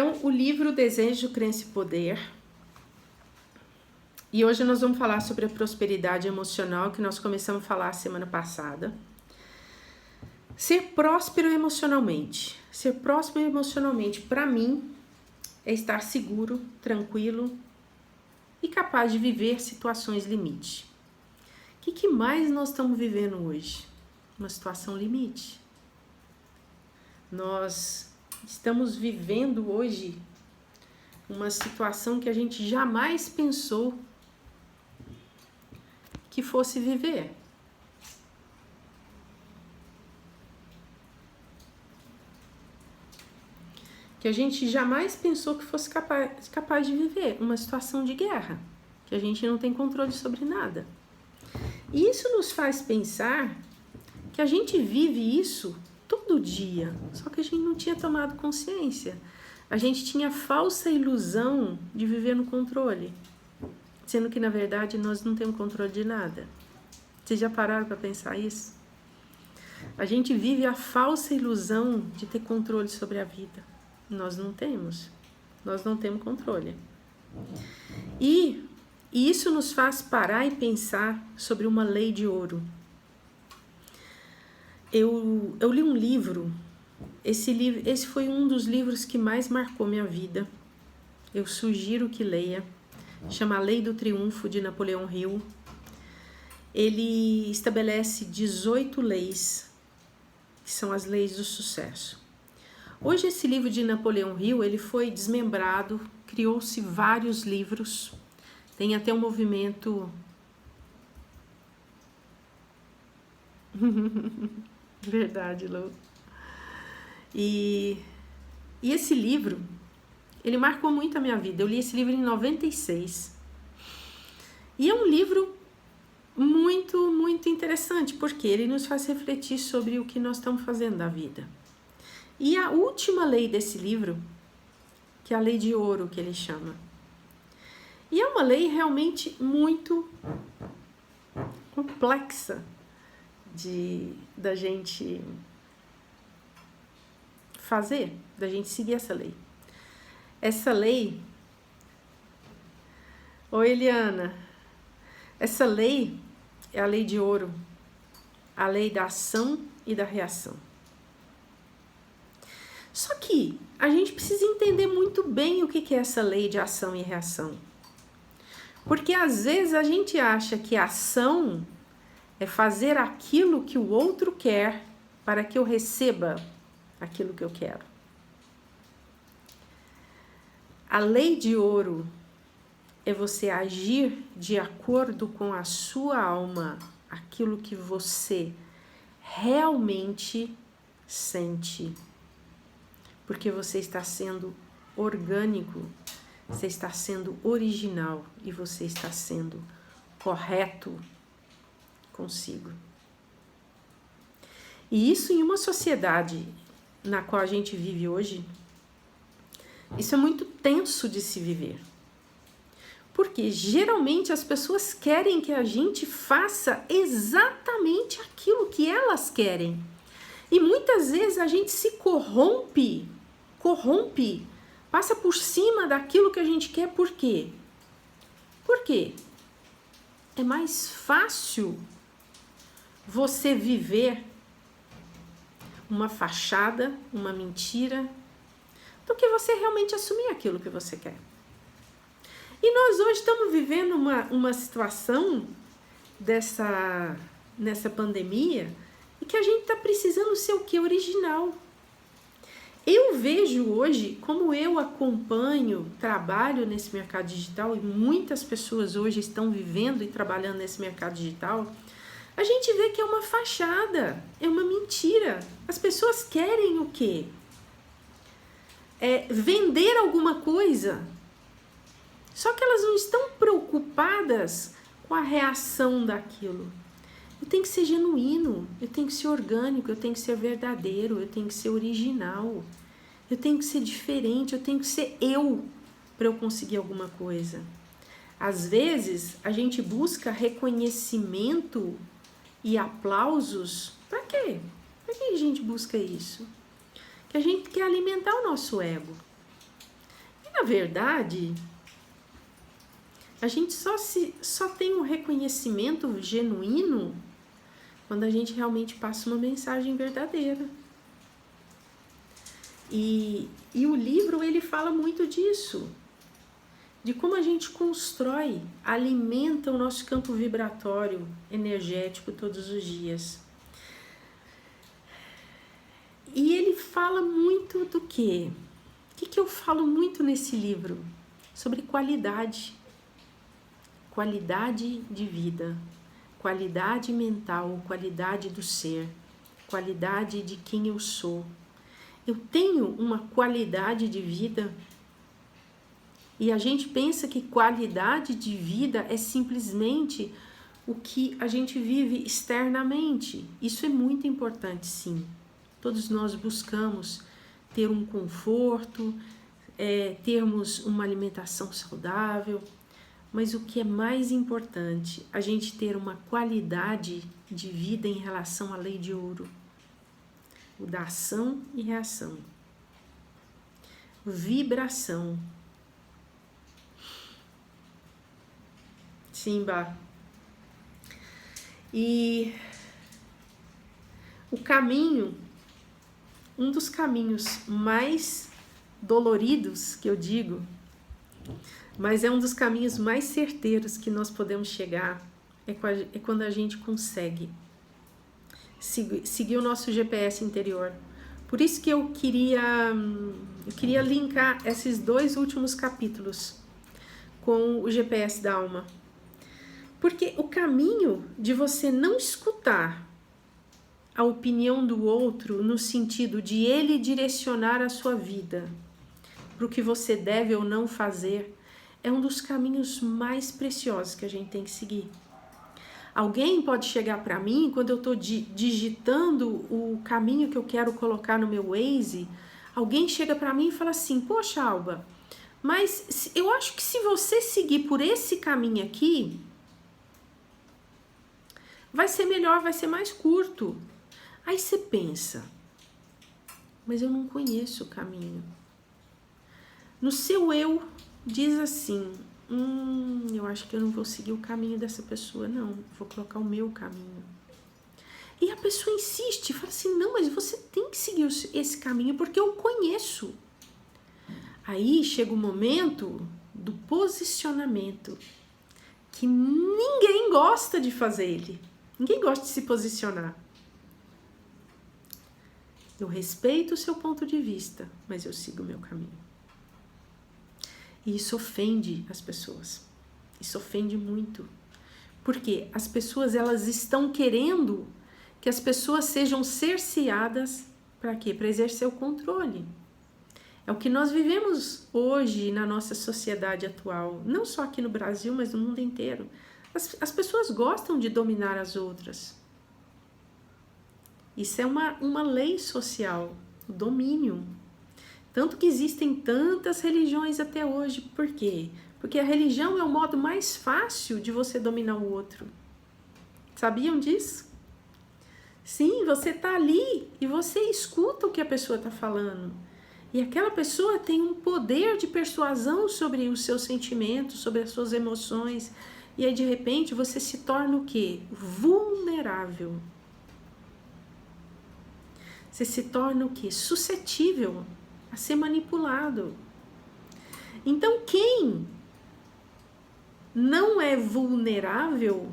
Então, o livro Desejo, Crença e Poder. E hoje nós vamos falar sobre a prosperidade emocional, que nós começamos a falar semana passada. Ser próspero emocionalmente. Ser próspero emocionalmente, para mim, é estar seguro, tranquilo e capaz de viver situações limite. O que mais nós estamos vivendo hoje? Uma situação limite. Nós estamos vivendo hoje uma situação que a gente jamais pensou que fosse viver. Que a gente jamais pensou que fosse capaz de viver uma situação de guerra, que a gente não tem controle sobre nada. E isso nos faz pensar que a gente vive isso todo dia, só que a gente não tinha tomado consciência. A gente tinha a falsa ilusão de viver no controle, sendo que na verdade nós não temos controle de nada. Vocês já pararam para pensar isso? A gente vive a falsa ilusão de ter controle sobre a vida. Nós não temos controle. E isso nos faz parar e pensar sobre uma lei de ouro. Eu li um livro, esse foi um dos livros que mais marcou minha vida. Eu sugiro que leia, chama A Lei do Triunfo, de Napoleão Hill. Ele estabelece 18 leis, que são as leis do sucesso. Hoje esse livro de Napoleão Hill, ele foi desmembrado, criou-se vários livros, tem até um movimento... Verdade, Lu. E esse livro, ele marcou muito a minha vida. Eu li esse livro em 96. E é um livro muito, muito interessante, porque ele nos faz refletir sobre o que nós estamos fazendo da vida. E a última lei desse livro, que é a lei de ouro, que ele chama. E é uma lei realmente muito complexa da gente fazer, da gente seguir essa lei. Essa lei... Oi, Eliana. Essa lei é a lei de ouro, a lei da ação e da reação. Só que a gente precisa entender muito bem o que é essa lei de ação e reação. Porque às vezes a gente acha que a ação é fazer aquilo que o outro quer para que eu receba aquilo que eu quero. A lei de ouro é você agir de acordo com a sua alma, aquilo que você realmente sente. Porque você está sendo orgânico, você está sendo original e você está sendo correto consigo. E isso em uma sociedade na qual a gente vive hoje, isso é muito tenso de se viver. Porque geralmente as pessoas querem que a gente faça exatamente aquilo que elas querem. E muitas vezes a gente se corrompe, passa por cima daquilo que a gente quer. Por quê? Por quê? É mais fácil você viver uma fachada, uma mentira, do que você realmente assumir aquilo que você quer. E nós hoje estamos vivendo uma situação nessa pandemia e que a gente está precisando ser o que? Original. Eu vejo hoje, como eu acompanho, trabalho nesse mercado digital e muitas pessoas hoje estão vivendo e trabalhando nesse mercado digital, a gente vê que é uma fachada, é uma mentira. As pessoas querem o quê? Vender alguma coisa. Só que elas não estão preocupadas com a reação daquilo. Eu tenho que ser genuíno, eu tenho que ser orgânico, eu tenho que ser verdadeiro, eu tenho que ser original, eu tenho que ser diferente, eu tenho que ser eu para eu conseguir alguma coisa. Às vezes, a gente busca reconhecimento e aplausos. Para quê? Para que a gente busca isso? Que a gente quer alimentar o nosso ego. Na verdade, a gente só tem um reconhecimento genuíno quando a gente realmente passa uma mensagem verdadeira. E o livro, ele fala muito disso, de como a gente constrói, alimenta o nosso campo vibratório, energético todos os dias. E ele fala muito do quê? O que eu falo muito nesse livro? Sobre qualidade. Qualidade de vida, qualidade mental, qualidade do ser, qualidade de quem eu sou. Eu tenho uma qualidade de vida e a gente pensa que qualidade de vida é simplesmente o que a gente vive externamente. Isso é muito importante, sim. Todos nós buscamos ter um conforto, termos uma alimentação saudável, mas o que é mais importante, a gente ter uma qualidade de vida em relação à lei de ouro, o da ação e reação, vibração. Simba. E o caminho, um dos caminhos mais doloridos que eu digo, mas é um dos caminhos mais certeiros que nós podemos chegar, é quando a gente consegue seguir o nosso GPS interior. Por isso que eu queria linkar esses 2 últimos capítulos com o GPS da alma. Porque o caminho de você não escutar a opinião do outro no sentido de ele direcionar a sua vida para o que você deve ou não fazer, é um dos caminhos mais preciosos que a gente tem que seguir. Alguém pode chegar para mim, quando eu estou digitando o caminho que eu quero colocar no meu Waze, alguém chega para mim e fala assim, poxa, Alba, mas eu acho que se você seguir por esse caminho aqui, vai ser melhor, vai ser mais curto. Aí você pensa, mas eu não conheço o caminho. No seu eu, diz assim, eu acho que eu não vou seguir o caminho dessa pessoa, não. Vou colocar o meu caminho. E a pessoa insiste, fala assim, não, mas você tem que seguir esse caminho porque eu conheço. Aí chega o momento do posicionamento, que ninguém gosta de fazer ele. Ninguém gosta de se posicionar. Eu respeito o seu ponto de vista, mas eu sigo o meu caminho. E isso ofende as pessoas. Isso ofende muito. Porque as pessoas, elas estão querendo que as pessoas sejam cerceadas para quê? Para exercer o controle. É o que nós vivemos hoje na nossa sociedade atual. Não só aqui no Brasil, mas no mundo inteiro. As pessoas gostam de dominar as outras. Isso é uma lei social, o domínio. Tanto que existem tantas religiões até hoje. Por quê? Porque a religião é o modo mais fácil de você dominar o outro. Sabiam disso? Sim, você está ali e você escuta o que a pessoa está falando. E aquela pessoa tem um poder de persuasão sobre os seus sentimentos, sobre as suas emoções. E aí, de repente, você se torna o quê? Vulnerável. Você se torna o quê? Suscetível a ser manipulado. Então, quem não é vulnerável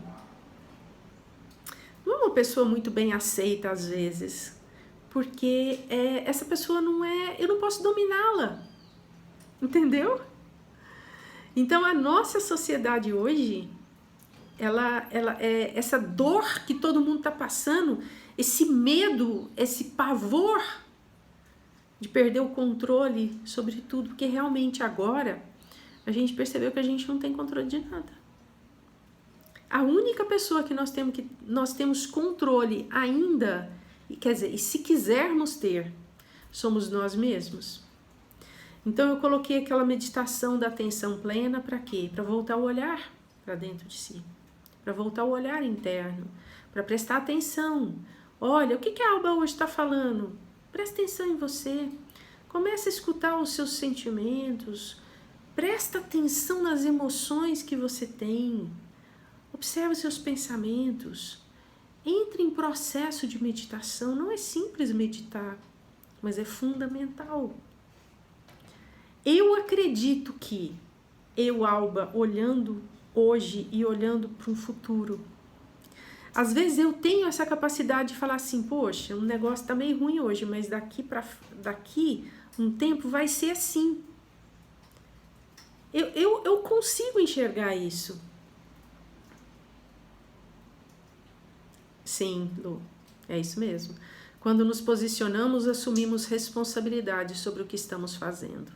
não é uma pessoa muito bem aceita às vezes, porque essa pessoa não é, eu não posso dominá-la, entendeu? Então, a nossa sociedade hoje, ela é essa dor que todo mundo está passando, esse medo, esse pavor de perder o controle sobre tudo, porque realmente agora a gente percebeu que a gente não tem controle de nada. A única pessoa que nós temos controle ainda, quer dizer, e se quisermos ter, somos nós mesmos. Então eu coloquei aquela meditação da atenção plena para quê? Para voltar o olhar para dentro de si, para voltar o olhar interno, para prestar atenção. Olha, o que a Alba hoje está falando? Presta atenção em você, comece a escutar os seus sentimentos, Presta atenção nas emoções que você tem. Observe seus pensamentos. Entre em processo de meditação. Não é simples meditar, mas é fundamental. Eu acredito que eu, Alba, olhando hoje e olhando para um futuro, às vezes eu tenho essa capacidade de falar assim, poxa, um negócio tá meio ruim hoje, mas daqui um tempo vai ser assim. Eu consigo enxergar isso. Sim, Lu, é isso mesmo. Quando nos posicionamos, assumimos responsabilidade sobre o que estamos fazendo.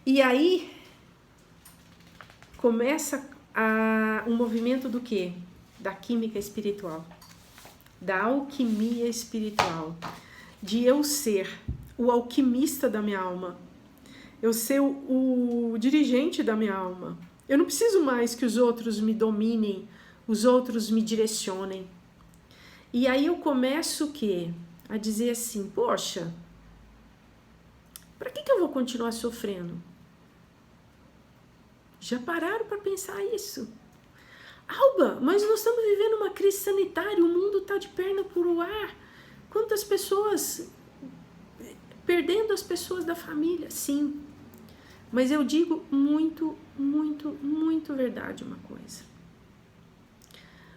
E aí, começa um movimento do quê? Da química espiritual, da alquimia espiritual, de eu ser o alquimista da minha alma, eu ser o dirigente da minha alma. Eu não preciso mais que os outros me dominem, os outros me direcionem. E aí eu começo o quê? A dizer assim, poxa, para que eu vou continuar sofrendo? Já pararam para pensar isso? Alba, mas nós estamos vivendo uma crise sanitária, o mundo está de perna pro ar. Quantas pessoas perdendo as pessoas da família? Sim, mas eu digo muito, muito, muito verdade uma coisa.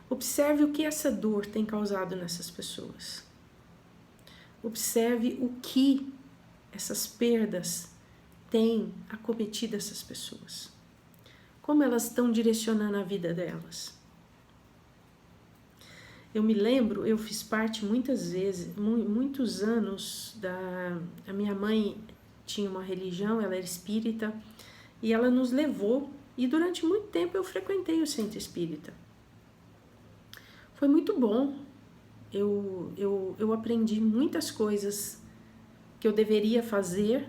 Observe o que essa dor tem causado nessas pessoas. Observe o que essas perdas têm acometido essas pessoas. Como elas estão direcionando a vida delas. Eu me lembro, eu fiz parte muitas vezes, muitos anos, a minha mãe tinha uma religião, ela era espírita, e ela nos levou, e durante muito tempo eu frequentei o centro espírita. Foi muito bom, eu aprendi muitas coisas que eu deveria fazer,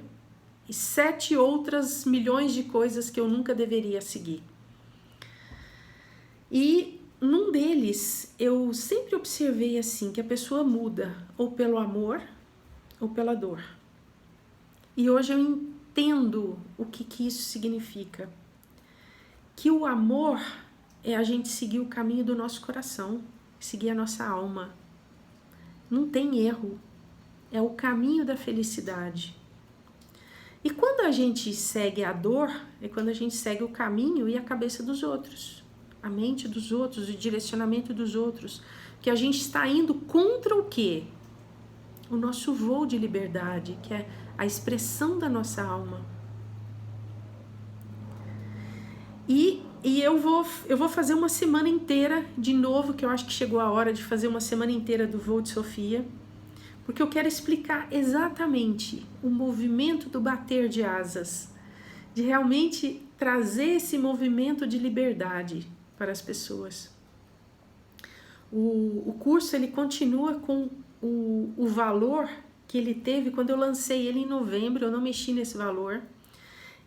e 7 outras milhões de coisas que eu nunca deveria seguir. E num deles, eu sempre observei assim, que a pessoa muda ou pelo amor ou pela dor. E hoje eu entendo o que isso significa. Que o amor é a gente seguir o caminho do nosso coração, seguir a nossa alma. Não tem erro, é o caminho da felicidade. E quando a gente segue a dor, é quando a gente segue o caminho e a cabeça dos outros, a mente dos outros, o direcionamento dos outros, que a gente está indo contra o quê? O nosso voo de liberdade, que é a expressão da nossa alma. E eu vou fazer uma semana inteira, de novo, que eu acho que chegou a hora de fazer uma semana inteira do voo de Sofia, porque eu quero explicar exatamente o movimento do bater de asas, de realmente trazer esse movimento de liberdade para as pessoas. O curso ele continua com o valor que ele teve quando eu lancei ele em novembro, eu não mexi nesse valor.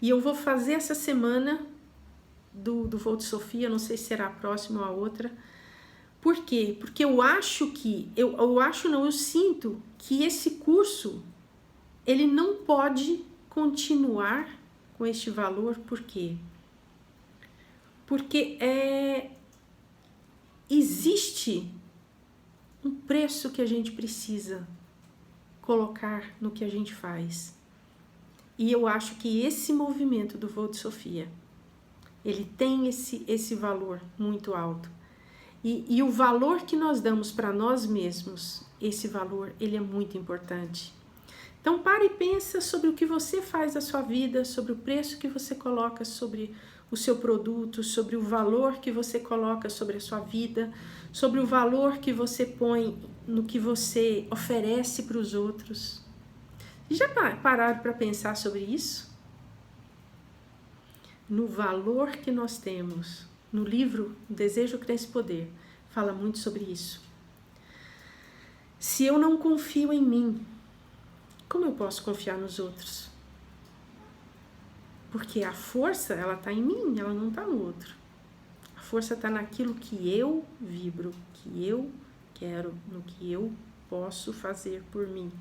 E eu vou fazer essa semana do voo de Sofia, não sei se será a próxima ou a outra. Por quê? Porque eu acho que, eu sinto que esse curso, ele não pode continuar com este valor. Por quê? Porque existe um preço que a gente precisa colocar no que a gente faz. E eu acho que esse movimento do voo de Sofia, ele tem esse valor muito alto. E o valor que nós damos para nós mesmos, esse valor, ele é muito importante. Então, pare e pensa sobre o que você faz da sua vida, sobre o preço que você coloca sobre o seu produto, sobre o valor que você coloca sobre a sua vida, sobre o valor que você põe no que você oferece para os outros. Já pararam para pensar sobre isso? No valor que nós temos. No livro Desejo, Crença e Poder, fala muito sobre isso. Se eu não confio em mim, como eu posso confiar nos outros? Porque a força, ela está em mim, ela não está no outro. A força está naquilo que eu vibro, que eu quero, no que eu posso fazer por mim.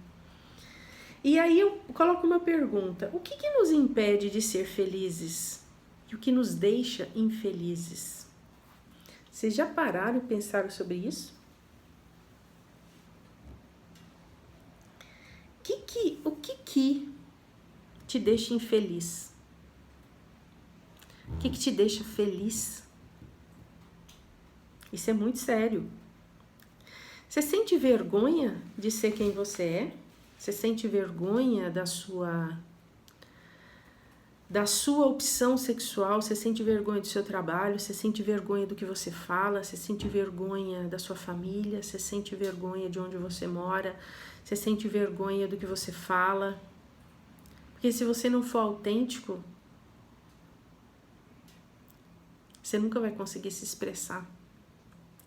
E aí eu coloco uma pergunta: o que nos impede de ser felizes? E o que nos deixa infelizes? Vocês já pararam e pensaram sobre isso? O que te deixa infeliz? O que te deixa feliz? Isso é muito sério. Você sente vergonha de ser quem você é? Você sente vergonha da sua opção sexual? Você sente vergonha do seu trabalho? Você sente vergonha do que você fala? Você sente vergonha da sua família? Você sente vergonha de onde você mora? Você sente vergonha do que você fala? Porque se você não for autêntico, você nunca vai conseguir se expressar,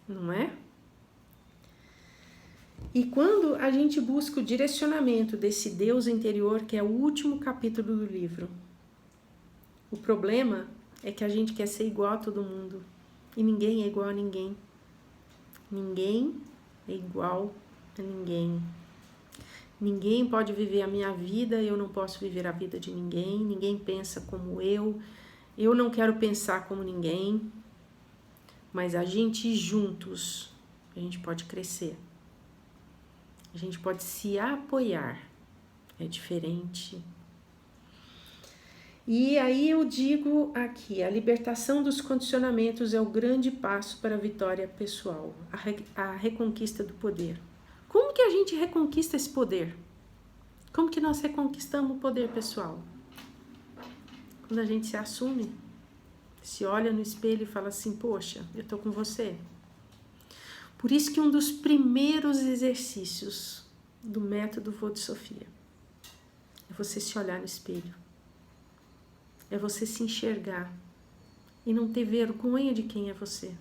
não é? E quando a gente busca o direcionamento desse Deus interior, que é o último capítulo do livro, o problema é que a gente quer ser igual a todo mundo. E ninguém é igual a ninguém. Ninguém é igual a ninguém. Ninguém pode viver a minha vida, eu não posso viver a vida de ninguém. Ninguém pensa como eu não quero pensar como ninguém. Mas a gente juntos, a gente pode crescer. A gente pode se apoiar. É diferente. E aí eu digo aqui, a libertação dos condicionamentos é o grande passo para a vitória pessoal, a reconquista do poder. Como que a gente reconquista esse poder? Como que nós reconquistamos o poder pessoal? Quando a gente se assume, se olha no espelho e fala assim, poxa, eu tô com você. Por isso que um dos primeiros exercícios do método Vô de Sofia é você se olhar no espelho. É você se enxergar e não ter vergonha de quem é você.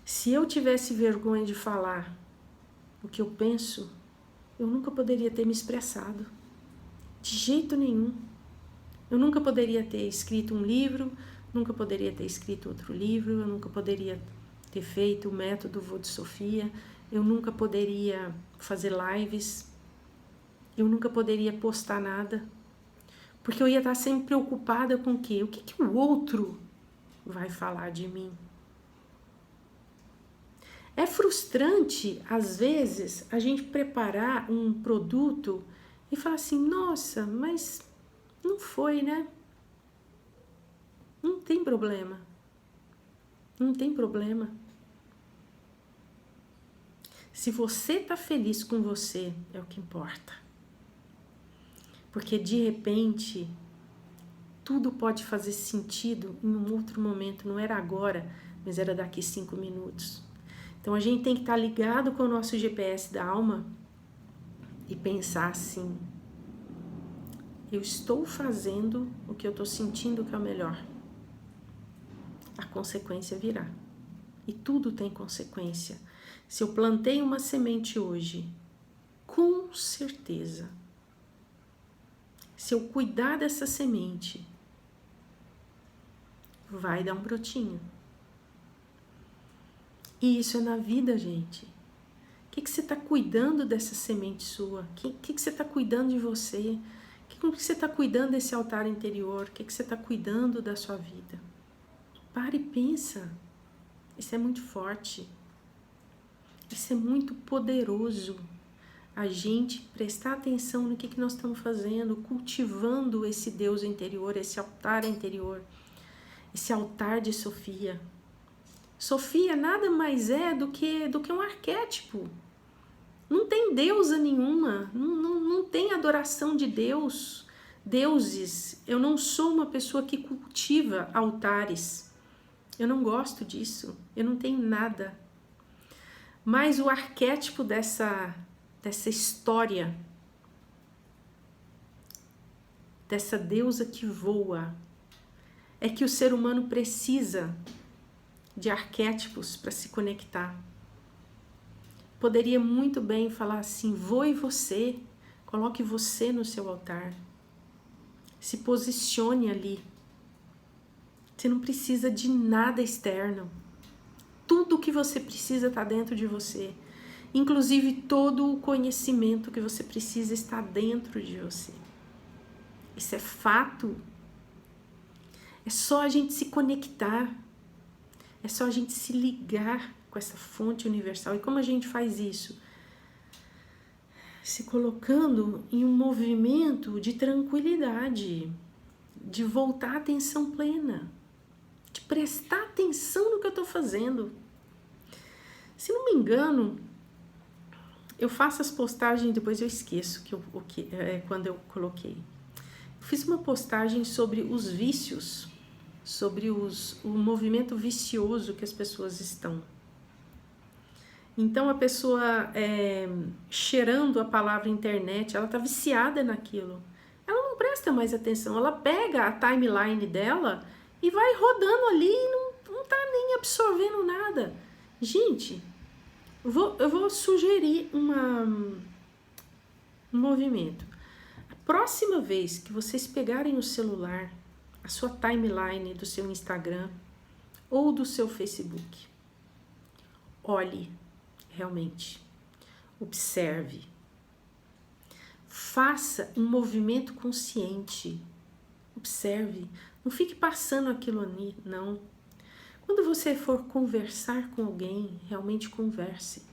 Se eu tivesse vergonha de falar o que eu penso, eu nunca poderia ter me expressado. De jeito nenhum. Eu nunca poderia ter escrito um livro, nunca poderia ter escrito outro livro, eu nunca poderia ter feito o método Vô de Sofia, eu nunca poderia fazer lives, eu nunca poderia postar nada. Porque eu ia estar sempre preocupada com o quê? O que o outro vai falar de mim? É frustrante, às vezes, a gente preparar um produto e falar assim, nossa, mas não foi, né? Não tem problema. Não tem problema. Se você está feliz com você, é o que importa. Porque de repente, tudo pode fazer sentido em um outro momento. Não era agora, mas era daqui 5 minutos. Então a gente tem que estar ligado com o nosso GPS da alma e pensar assim, eu estou fazendo o que eu estou sentindo que é o melhor. A consequência virá. E tudo tem consequência. Se eu plantei uma semente hoje, com certeza, se eu cuidar dessa semente, vai dar um brotinho. E isso é na vida, gente. O que você está cuidando dessa semente sua? O que você está cuidando de você? Como que você está cuidando desse altar interior? O que você está cuidando da sua vida? Para e pensa. Isso é muito forte. Isso é muito poderoso. A gente prestar atenção no que nós estamos fazendo, cultivando esse Deus interior, esse altar interior, esse altar de Sofia. Sofia nada mais é do que um arquétipo. Não tem deusa nenhuma, não tem adoração de deuses. Eu não sou uma pessoa que cultiva altares. Eu não gosto disso, eu não tenho nada. Mas o arquétipo dessa história, dessa deusa que voa, é que o ser humano precisa de arquétipos para se conectar. Poderia muito bem falar assim, voe você, coloque você no seu altar, se posicione ali. Você não precisa de nada externo. Tudo que você precisa está dentro de você. Inclusive, todo o conhecimento que você precisa está dentro de você. Isso é fato. É só a gente se conectar. É só a gente se ligar com essa fonte universal. E como a gente faz isso? Se colocando em um movimento de tranquilidade, de voltar à atenção plena, de prestar atenção no que eu estou fazendo. Se não me engano, eu faço as postagens, depois eu esqueço quando eu coloquei. Eu fiz uma postagem sobre os vícios, sobre o movimento vicioso que as pessoas estão. Então, a pessoa cheirando a palavra internet, ela está viciada naquilo. Ela não presta mais atenção, ela pega a timeline dela e vai rodando ali e não está nem absorvendo nada. Gente, eu vou sugerir um movimento. A próxima vez que vocês pegarem o celular, a sua timeline do seu Instagram ou do seu Facebook, olhe realmente, observe, faça um movimento consciente, observe, não fique passando aquilo ali, não. Quando você for conversar com alguém, realmente converse.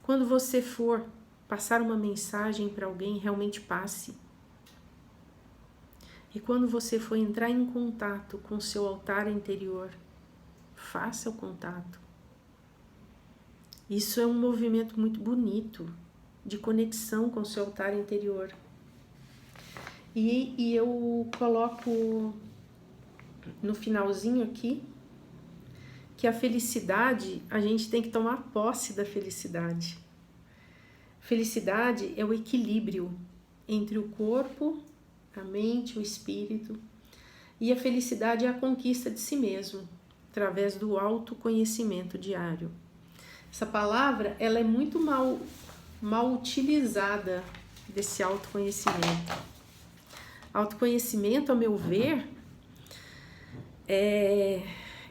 Quando você for passar uma mensagem para alguém, realmente passe. E quando você for entrar em contato com o seu altar interior, faça o contato. Isso é um movimento muito bonito de conexão com o seu altar interior. E eu coloco no finalzinho aqui que a felicidade, a gente tem que tomar posse da felicidade. Felicidade é o equilíbrio entre o corpo, a mente, o espírito. E a felicidade é a conquista de si mesmo, através do autoconhecimento diário. Essa palavra, ela é muito mal utilizada, desse autoconhecimento. Autoconhecimento, a meu ver, é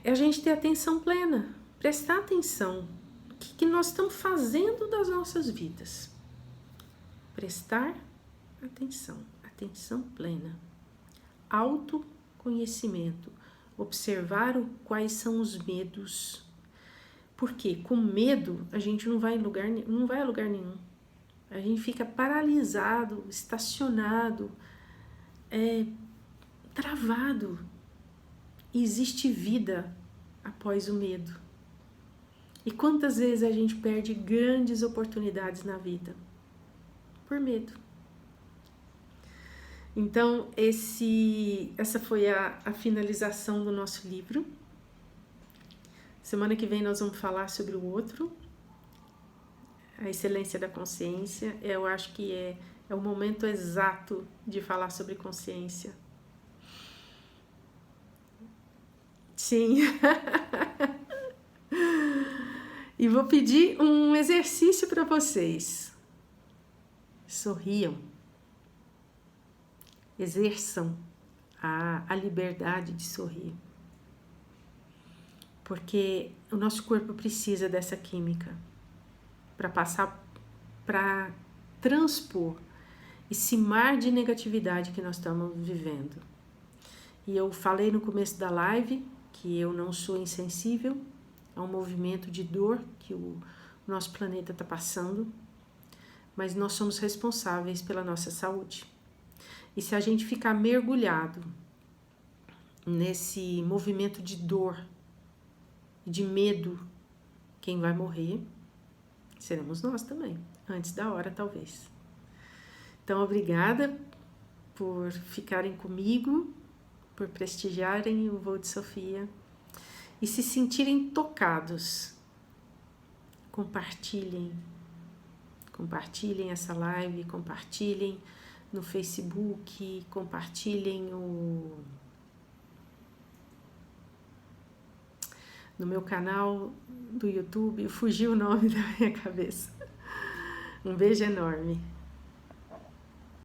a gente ter atenção plena, prestar atenção no que nós estamos fazendo das nossas vidas. Prestar atenção plena. Autoconhecimento, observar quais são os medos. Porque com medo a gente não vai a lugar nenhum. A gente fica paralisado, estacionado, travado. E existe vida após o medo. E quantas vezes a gente perde grandes oportunidades na vida? Por medo. Então, essa foi a finalização do nosso livro. Semana que vem nós vamos falar sobre o outro, a excelência da consciência. Eu acho que é o momento exato de falar sobre consciência. Sim. E vou pedir um exercício para vocês. Sorriam. Exerçam a liberdade de sorrir. Porque o nosso corpo precisa dessa química para transpor esse mar de negatividade que nós estamos vivendo. E eu falei no começo da live que eu não sou insensível a um movimento de dor que o nosso planeta está passando, mas nós somos responsáveis pela nossa saúde. E se a gente ficar mergulhado nesse movimento de dor, de medo, quem vai morrer seremos nós também, antes da hora talvez. Então, obrigada por ficarem comigo, por prestigiarem o Voo de Sofia e se sentirem tocados. Compartilhem essa live, compartilhem no Facebook, compartilhem no meu canal do YouTube. Fugiu o nome da minha cabeça. Um beijo enorme.